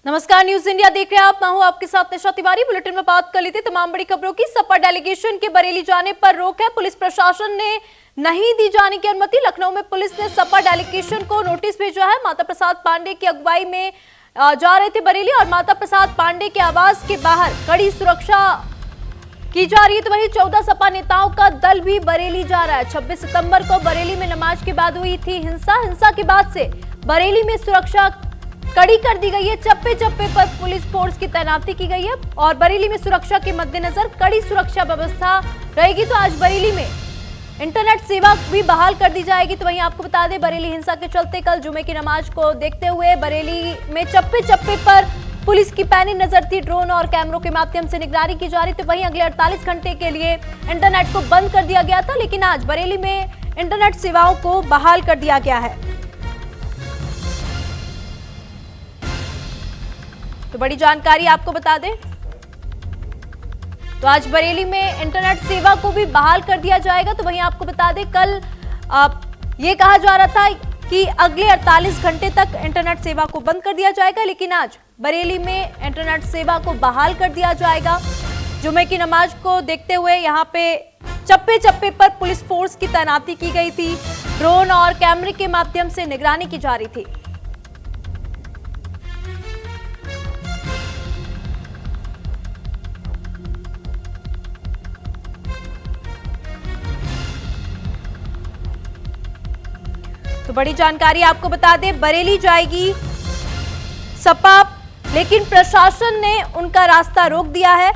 नमस्कार, news India देख रहे हैं आप। मैं हूं आपके साथ निशा तिवारी। बुलेटिन में बात कर लेते तमाम बड़ी खबरों की। सपा डेलीगेशन के बरेली जाने पर रोक है। पुलिस प्रशासन ने नहीं दी जाने की अनुमति। लखनऊ में पुलिस ने सपा डेलीगेशन को नोटिस भेजा है। माता प्रसाद पांडे की अगुवाई में जा रहे थे बरेली और माता प्रसाद पांडे के आवास के बाहर कड़ी सुरक्षा की जा रही है। तो वहीं 14 सपा नेताओं का दल भी बरेली जा रहा है। 26 सितंबर को बरेली में नमाज के बाद हुई थी हिंसा के बाद से बरेली में सुरक्षा कड़ी कर दी गई है। चप्पे चप्पे पर पुलिस फोर्स की तैनाती की गई है और बरेली में सुरक्षा के मद्देनजर कड़ी सुरक्षा व्यवस्था रहेगी। तो आज बरेली में इंटरनेट सेवा भी बहाल कर दी जाएगी। तो वहीं आपको बता दें, बरेली हिंसा के चलते कल जुमे की नमाज को देखते हुए बरेली में चप्पे चप्पे पर पुलिस की पैनी नजर थी। ड्रोन और कैमरों के माध्यम से निगरानी की जा रही। तो वहीं अगले 48 घंटे के लिए इंटरनेट को बंद कर दिया गया था, लेकिन आज बरेली में इंटरनेट सेवाओं को बहाल कर दिया गया है। तो बड़ी जानकारी आपको बता दें, तो आज बरेली में इंटरनेट सेवा को भी बहाल कर दिया जाएगा। तो वहीं आपको बता दें, कल ये कहा जा रहा था कि अगले 48 घंटे तक इंटरनेट सेवा को बंद कर दिया जाएगा, लेकिन आज बरेली में इंटरनेट सेवा को बहाल कर दिया जाएगा। जुमे की नमाज को देखते हुए यहाँ पे चप्पे चप्पे पर पुलिस फोर्स की तैनाती की गई थी। ड्रोन और कैमरे के माध्यम से निगरानी की जा रही थी। तो बड़ी जानकारी आपको बता दें, बरेली जाएगी सपा, लेकिन प्रशासन ने उनका रास्ता रोक दिया है।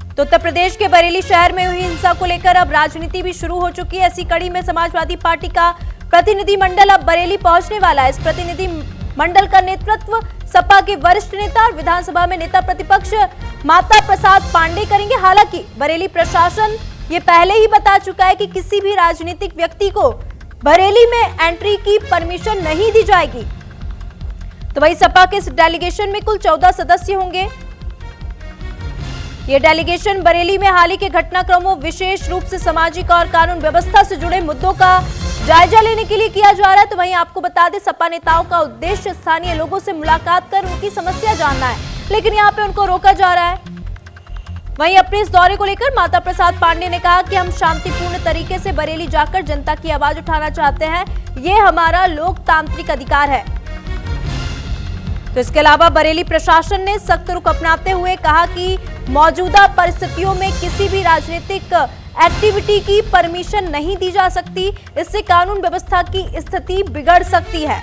तो उत्तर प्रदेश के बरेली शहर में हुई हिंसा को लेकर अब राजनीति भी शुरू हो चुकी है। ऐसी कड़ी में समाजवादी पार्टी का प्रतिनिधि मंडल अब बरेली पहुंचने वाला है। इस प्रतिनिधि मंडल का नेतृत्व सपा के वरिष्ठ नेता और विधानसभा में नेता प्रतिपक्ष माता प्रसाद पांडे करेंगे। हालांकि बरेली प्रशासन ये पहले ही बता चुका है कि किसी भी राजनीतिक व्यक्ति को बरेली में एंट्री की परमिशन नहीं दी जाएगी। तो वही सपा के इस डेलीगेशन में कुल 14 सदस्य होंगे। ये डेलीगेशन बरेली में हाल ही के घटनाक्रमों, विशेष रूप से सामाजिक और कानून व्यवस्था से जुड़े मुद्दों का जायजा लेने के लिए किया जा रहा है। तो वहीं आपको बता दें, सपा नेताओं का उद्देश्य स्थानीय लोगों से मुलाकात कर उनकी समस्या जानना है, लेकिन यहाँ पे उनको रोका जा रहा है। वहीं अपने इस दौरे को लेकर माता प्रसाद पांडे ने कहा कि हम शांतिपूर्ण तरीके से बरेली जाकर जनता की आवाज उठाना चाहते हैं। ये हमारा लोकतांत्रिक अधिकार है। तो इसके अलावा बरेली प्रशासन ने सख्त रुख अपनाते हुए कहा कि मौजूदा परिस्थितियों में किसी भी राजनीतिक एक्टिविटी की परमिशन नहीं दी जा सकती। इससे कानून व्यवस्था की स्थिति बिगड़ सकती है।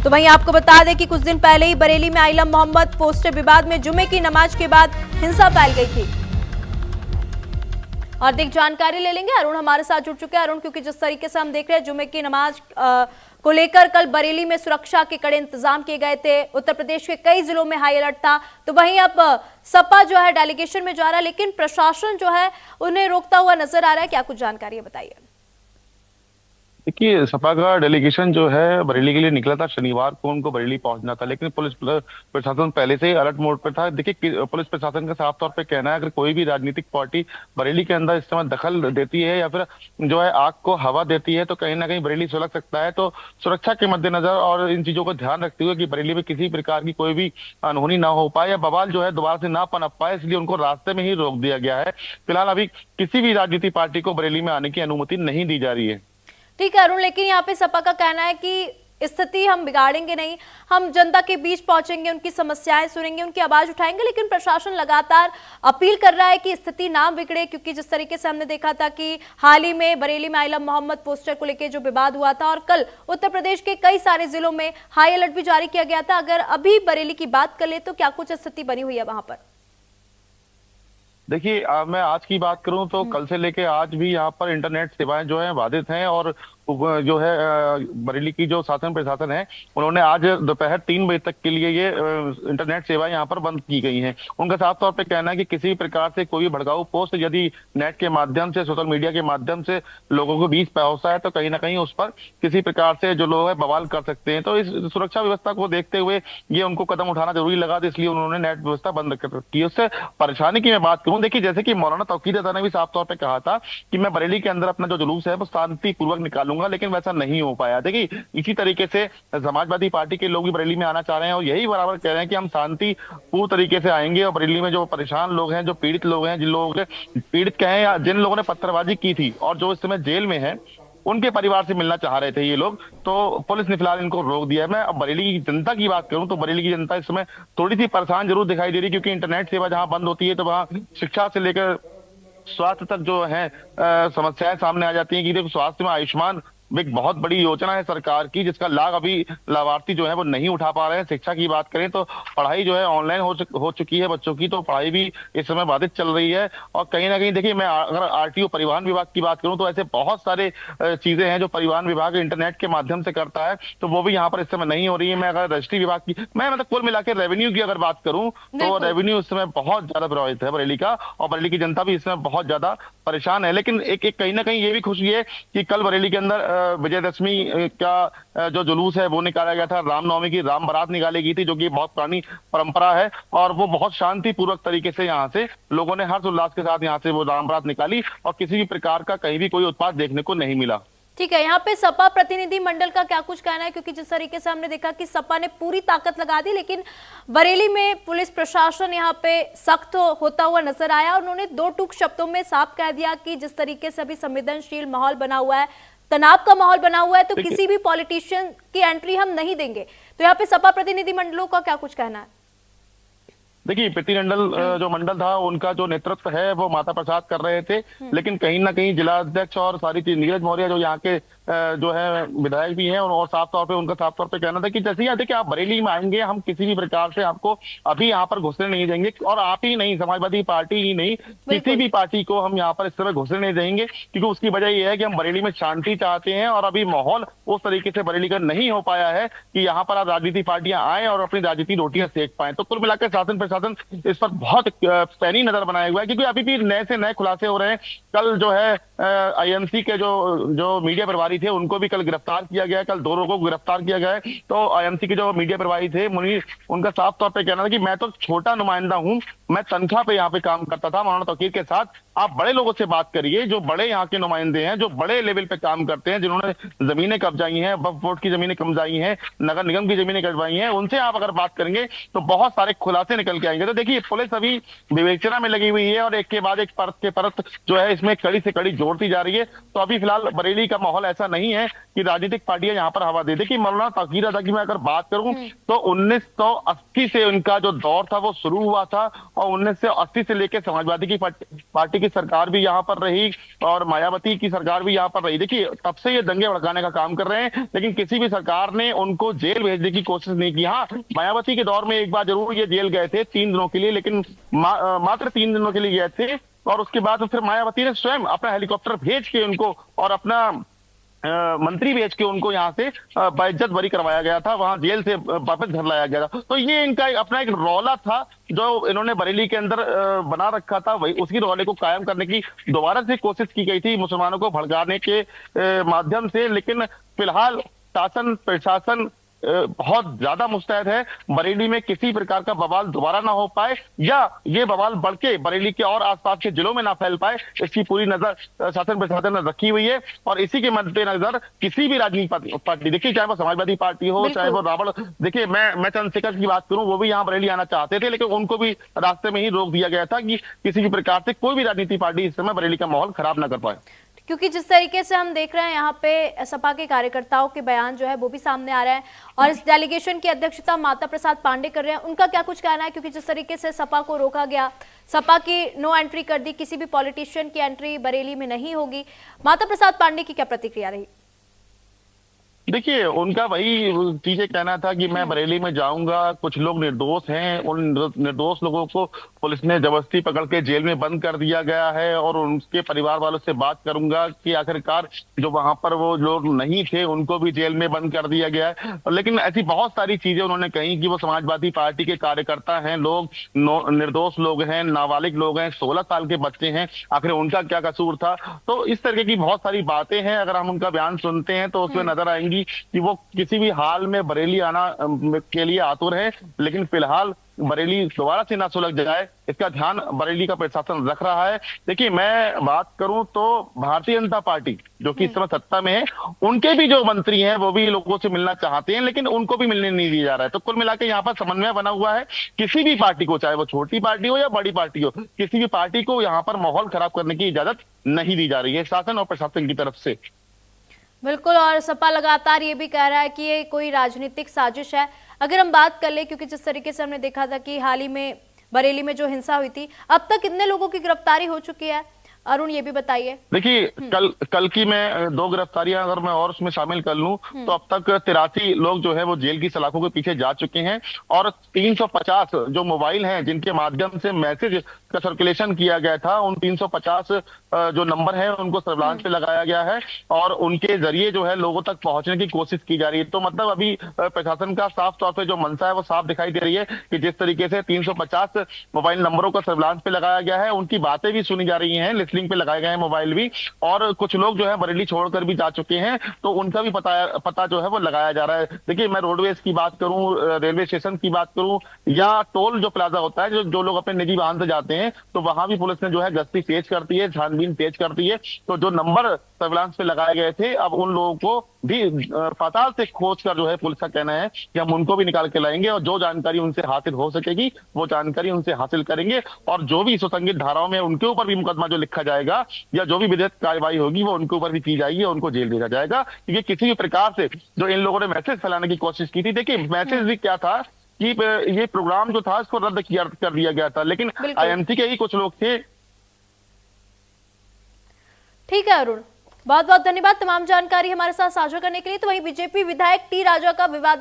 तो वहीं आपको बता दें कि कुछ दिन पहले ही बरेली में आइलम मोहम्मद पोस्टर विवाद में जुमे की नमाज के बाद हिंसा फैल गई थी। और देख जानकारी ले लेंगे, अरुण हमारे साथ जुड़ चुके हैं। अरुण, क्योंकि जिस तरीके से हम देख रहे हैं जुमे की नमाज को लेकर कल बरेली में सुरक्षा के कड़े इंतजाम किए गए थे। उत्तर प्रदेश के कई जिलों में हाई अलर्ट था। तो वहीं अब सपा जो है डेलीगेशन में जा रहा है, लेकिन प्रशासन जो है उन्हें रोकता हुआ नजर आ रहा है। क्या कुछ जानकारी है, बताइए। देखिए, सपा का डेलीगेशन जो है बरेली के लिए निकला था। शनिवार को उनको बरेली पहुंचना था, लेकिन पुलिस प्रशासन पहले से ही अलर्ट मोड पर था। देखिए, पुलिस प्रशासन का साफ तौर पे कहना है, अगर कोई भी राजनीतिक पार्टी बरेली के अंदर इस समय दखल देती है या फिर जो है आग को हवा देती है, तो कहीं ना कहीं बरेली सुलग सकता है। तो सुरक्षा के मद्देनजर और इन चीजों को ध्यान रखते हुए कि बरेली में किसी प्रकार की कोई भी अनहोनी ना हो पाए या बवाल जो है दोबारा से ना पनप पाए, इसलिए उनको रास्ते में ही रोक दिया गया है। फिलहाल अभी किसी भी राजनीतिक पार्टी को बरेली में आने की अनुमति नहीं दी जा रही है। ठीक है अरुण, लेकिन यहाँ पे सपा का कहना है कि स्थिति हम बिगाड़ेंगे नहीं, हम जनता के बीच पहुंचेंगे, उनकी समस्याएं सुनेंगे, उनकी आवाज उठाएंगे। लेकिन प्रशासन लगातार अपील कर रहा है कि स्थिति ना बिगड़े, क्योंकि जिस तरीके से हमने देखा था कि हाल ही में बरेली में आइलम मोहम्मद पोस्टर को लेकर जो विवाद हुआ था और कल उत्तर प्रदेश के कई सारे जिलों में हाई अलर्ट भी जारी किया गया था। अगर अभी बरेली की बात कर ले तो क्या कुछ स्थिति बनी हुई है वहां पर? देखिए, मैं आज की बात करूं तो कल से लेके आज भी यहाँ पर इंटरनेट सेवाएं जो हैं बाधित हैं और जो है बरेली की जो शासन प्रशासन है, उन्होंने आज दोपहर 3 बजे तक के लिए ये इंटरनेट सेवाएं यहाँ पर बंद की गई हैं। उनका साफ तौर पे कहना है कि किसी भी प्रकार से कोई भी भड़काऊ पोस्ट यदि नेट के माध्यम से, सोशल मीडिया के माध्यम से लोगों के बीच पहुंचता है, तो कहीं ना कहीं उस पर किसी प्रकार से जो लोग है बवाल कर सकते हैं। तो इस सुरक्षा व्यवस्था को देखते हुए ये उनको कदम उठाना जरूरी लगा, तो इसलिए उन्होंने नेट व्यवस्था बंद कर रखी है। उससे परेशानी की मैं बात करूं, देखिए जैसे कि मौलाना तौकीर अता ने भी साफ तौर पर कहा था कि मैं बरेली के अंदर अपना जो जुलूस है वो शांतिपूर्वक निकालूंगा, करूंगा, लेकिन वैसा नहीं हो पाया। देखिए इसी तरीके से समाजवादी पार्टी के लोग भी बरेली में आना चाह रहे हैं और यही बराबर कह रहे हैं कि हम शांतिपूर्ण तरीके से आएंगे और बरेली में जो परेशान लोग हैं, जो पीड़ित लोग हैं, जिन लोगों के पीड़ित कहें या जिन लोगों ने पत्थरबाजी की थी और जो इस समय जेल में है, उनके परिवार से मिलना चाह रहे थे ये लोग, तो पुलिस ने फिलहाल इनको रोक दिया है। मैं अब बरेली की जनता की बात करूं तो बरेली की जनता इस समय थोड़ी सी परेशान जरूर दिखाई दे रही है, क्योंकि इंटरनेट सेवा जहां बंद होती है तो वहां शिक्षा से लेकर स्वास्थ्य तक जो है समस्याएं सामने आ जाती हैं। कि देखो स्वास्थ्य में आयुष्मान एक बहुत बड़ी योजना है सरकार की, जिसका लाभ अभी लाभार्थी जो है वो नहीं उठा पा रहे हैं। शिक्षा की बात करें तो पढ़ाई जो है ऑनलाइन हो चुकी है बच्चों की, तो पढ़ाई भी इस समय बाधित चल रही है। और कहीं ना कहीं देखिए, मैं अगर आरटीओ परिवहन विभाग की बात करूं तो ऐसे बहुत सारे चीजें हैं जो परिवहन विभाग इंटरनेट के माध्यम से करता है, तो वो भी यहाँ पर इस समय नहीं हो रही है। मैं अगर रजिस्ट्री विभाग की, मैं मतलब कुल मिलाकर रेवेन्यू की अगर बात करूं तो रेवेन्यू इस समय बहुत ज्यादा प्रभावित है बरेली का, और बरेली की जनता भी इस समय बहुत ज्यादा परेशान है। लेकिन एक कहीं ना कहीं ये भी खुशी है कि कल बरेली के अंदर विजयदशमी का जो जुलूस है वो निकाला गया था। रामनवमी की राम बारात निकाली गई थी, जो कि बहुत पुरानी परंपरा है, और वो बहुत शांतिपूर्वक तरीके से यहाँ से लोगों ने हर्ष उल्लास के साथ यहाँ से वो राम बारात निकाली और किसी भी प्रकार का कहीं भी कोई उत्पात देखने को नहीं मिला। ठीक है, यहाँ पे सपा प्रतिनिधि मंडल का क्या कुछ कहना है? क्योंकि जिस तरीके से हमने देखा कि सपा ने पूरी ताकत लगा दी, लेकिन बरेली में पुलिस प्रशासन यहाँ पे सख्त होता हुआ नजर आया। उन्होंने दो टूक शब्दों में साफ कह दिया कि जिस तरीके से अभी संवेदनशील माहौल बना हुआ है, तनाव का माहौल बना हुआ है, तो किसी भी पॉलिटिशियन की एंट्री हम नहीं देंगे। तो यहाँ पे सपा प्रतिनिधि मंडलों का क्या कुछ कहना है? देखिए प्रतिनिधिमंडल जो मंडल था उनका जो नेतृत्व है वो माता प्रसाद कर रहे थे, लेकिन कहीं ना कहीं जिला अध्यक्ष और सारी चीज नीरज मौर्य जो यहाँ के जो है विधायक भी हैं, और साफ तौर पे उनका साफ तौर पे कहना था कि जैसे यहाँ देखिए आप बरेली में आएंगे, हम किसी भी प्रकार से आपको अभी यहाँ पर घुसने नहीं देंगे, और आप ही नहीं, समाजवादी पार्टी ही नहीं, किसी भी पार्टी को हम यहाँ पर इस समय घुसने नहीं देंगे, क्योंकि उसकी वजह यह है कि हम बरेली में शांति चाहते हैं और अभी माहौल उस तरीके से बरेली का नहीं हो पाया है कि यहाँ पर आप राजनीतिक पार्टियां आए और अपनी राजनीति रोटियां सेक पाए। तो कुल मिलाकर शासन प्रशासन इस पर बहुत पैनी नजर बनाया हुआ है, क्योंकि अभी भी नए से नए खुलासे हो रहे हैं। कल जो है आईएमसी के जो मीडिया प्रभारी थे उनको भी कल गिरफ्तार किया गया है, कल 2 लोगों को गिरफ्तार किया गया है। तो आईएमसी के जो मीडिया प्रभारी थे मुनीर, उनका साफ तौर पे कहना था कि मैं तो छोटा नुमाइंदा हूं, मैं तनख्वाह पे यहाँ पे काम करता था मौलाना तौकीर के साथ। आप बड़े लोगों से बात करिए, जो बड़े यहाँ के नुमाइंदे हैं, जो बड़े लेवल पे काम करते हैं, जिन्होंने जमीनें कब्जाई हैं, वक्फ बोर्ड की जमीनें कब्जाई हैं, नगर निगम की जमीनें कब्जाई हैं, उनसे आप अगर बात करेंगे तो बहुत सारे खुलासे निकल के आएंगे। तो देखिए पुलिस अभी विवेचना में लगी हुई है और एक के बाद एक परत के परत जो है इसमें कड़ी से कड़ी जोड़ती जा रही है। तो अभी फिलहाल बरेली का माहौल ऐसा नहीं है कि राजनीतिक पार्टियां यहाँ पर हवा दे दे। कि मौलाना तौकीर अदा की मैं अगर बात करूं तो 1980 से उनका जो दौर था वो शुरू हुआ था, और 1980 से लेकर समाजवादी की पार्टी की सरकार भी यहाँ पर रही और मायावती की सरकार भी यहाँ पर रही। देखिए तब से ये दंगे भड़काने का काम कर रहे हैं, लेकिन किसी भी सरकार ने उनको जेल भेजने की कोशिश नहीं की। हाँ, मायावती के दौर में एक बार जरूर ये जेल गए थे 3 दिनों के लिए, लेकिन मात्र 3 दिनों के लिए गए थे, और उसके बाद फिर मायावती ने स्वयं अपना हेलीकॉप्टर भेज के उनको और अपना मंत्री भेज के उनको यहाँ से बाइज्जत बरी करवाया गया था, वहां जेल से वापस घर लाया गया था। तो ये इनका अपना एक रौला था जो इन्होंने बरेली के अंदर बना रखा था, वही उसी रौले को कायम करने की दोबारा से कोशिश की गई थी मुसलमानों को भड़काने के माध्यम से। लेकिन फिलहाल शासन प्रशासन बहुत ज्यादा मुस्तैद है बरेली में किसी प्रकार का बवाल दोबारा ना हो पाए, या ये बवाल बढ़ के बरेली के और आसपास के जिलों में ना फैल पाए, इसकी पूरी नजर शासन प्रशासन ने रखी हुई है। और इसी के मद्देनजर किसी भी राजनीतिक पार्टी, देखिए चाहे वो समाजवादी पार्टी हो, चाहे वो रावण, देखिए मैं चंद्रशेखर की बात करूं, वो भी यहाँ बरेली आना चाहते थे, लेकिन उनको भी रास्ते में ही रोक दिया गया था कि किसी भी प्रकार से कोई भी राजनीतिक पार्टी इस समय बरेली का माहौल खराब ना कर पाए। क्योंकि जिस तरीके से हम देख रहे हैं यहाँ पे सपा के कार्यकर्ताओं के बयान जो है वो भी सामने आ रहे हैं, और इस डेलीगेशन की अध्यक्षता माता प्रसाद पांडे कर रहे हैं। उनका क्या कुछ कहना है? क्योंकि जिस तरीके से सपा को रोका गया, सपा की नो एंट्री कर दी, किसी भी पॉलिटिशियन की एंट्री बरेली में नहीं होगी, माता प्रसाद पांडे की क्या प्रतिक्रिया रही? देखिए उनका वही चीजें कहना था कि मैं बरेली में जाऊंगा, कुछ लोग निर्दोष हैं, उन निर्दोष लोगों को पुलिस ने जबरदस्ती पकड़ के जेल में बंद कर दिया गया है, और उनके परिवार वालों से बात करूंगा कि आखिरकार जो वहां पर वो लोग नहीं थे उनको भी जेल में बंद कर दिया गया है। लेकिन ऐसी बहुत सारी चीजें उन्होंने कही कि वो समाजवादी पार्टी के कार्यकर्ता हैं, लोग निर्दोष लोग हैं, नाबालिग लोग हैं, 16 साल के बच्चे हैं, आखिर उनका क्या कसूर था। तो इस तरह की बहुत सारी बातें हैं, अगर हम उनका बयान सुनते हैं तो उसमें नजर आएंगी कि वो किसी भी हाल में बरेली आना के लिए आतुर है। लेकिन फिलहाल बरेली दोबारा से ना सुलग जाए, इसका ध्यान बरेली का प्रशासन रख रहा है। देखिए, मैं बात करूं तो भारतीय जनता पार्टी जो कि इस समय सत्ता में है, उनके भी जो मंत्री हैं वो भी लोगों से मिलना चाहते हैं, लेकिन उनको भी मिलने नहीं दिया जा रहा है। तो कुल मिला के यहाँ पर समन्वय बना हुआ है। किसी भी पार्टी को, चाहे वो छोटी पार्टी हो या बड़ी पार्टी हो, किसी भी पार्टी को यहाँ पर माहौल खराब करने की इजाजत नहीं दी जा रही है शासन और प्रशासन की तरफ से। बिल्कुल, और सपा लगातार ये भी कह रहा है कि ये कोई राजनीतिक साजिश है। अगर हम बात कर ले, क्योंकि जिस तरीके से हमने देखा था कि हाल ही में बरेली में जो हिंसा हुई थी, अब तक कितने लोगों की गिरफ्तारी हो चुकी है? अरुण, ये भी बताइए। देखिए, कल की मैं 2 गिरफ्तारियां अगर मैं और उसमें शामिल कर लूं तो अब तक 83 लोग जो है वो जेल की सलाखों के पीछे जा चुके हैं, और 350 जो मोबाइल हैं जिनके माध्यम से मैसेज का सर्कुलेशन किया गया था, उन 350 जो नंबर है उनको सर्विलांस पे लगाया गया है, और उनके जरिए जो है लोगों तक पहुंचने की कोशिश की जा रही है। तो मतलब अभी प्रशासन का साफ तौर पे जो मंशा है वो साफ दिखाई दे रही है कि जिस तरीके से 350 मोबाइल नंबरों को सर्विलांस पे लगाया गया है, उनकी बातें भी सुनी जा रही हैं, लिस्टिंग पे लगाए गए हैं मोबाइल भी, और कुछ लोग जो है बरेली छोड़कर भी जा चुके हैं, तो उनका भी पता जो है वो लगाया जा रहा है। देखिए, मैं रोडवेज की बात करूं, रेलवे स्टेशन की बात करूं, या टोल जो प्लाजा होता है, जो लोग अपने निजी वाहन से जाते हैं, तो वहां भी पुलिस ने जो है गश्ती तेज करती है, छानबीन तेज करती है। तो जो नंबर सर्विलांस पे लगाए गए थे, अब उन लोगों को भी पाताल से खोज कर जो है पुलिस का कहना है कि हम उनको भी निकाल के लाएंगे, और जो जानकारी उनसे हासिल हो सकेगी वो जानकारी उनसे हासिल करेंगे, और जो भी सुसंगत धाराओं में उनके ऊपर भी मुकदमा जो लिखा जाएगा या जो भी विधिक कार्रवाई होगी वो उनके ऊपर भी की जाएगी, और उनको जेल भेजा जाएगा। क्योंकि किसी भी प्रकार से जो इन लोगों ने मैसेज फैलाने की कोशिश की थी, देखिए मैसेज भी क्या था कि ये प्रोग्राम जो था इसको रद्द कर दिया गया था, लेकिन आईएमसी के ही कुछ लोग थे। ठीक है अरुण, बहुत बहुत धन्यवाद तमाम जानकारी हमारे साथ साझा करने के लिए। तो वहीं बीजेपी विधायक टी राजा का विवादित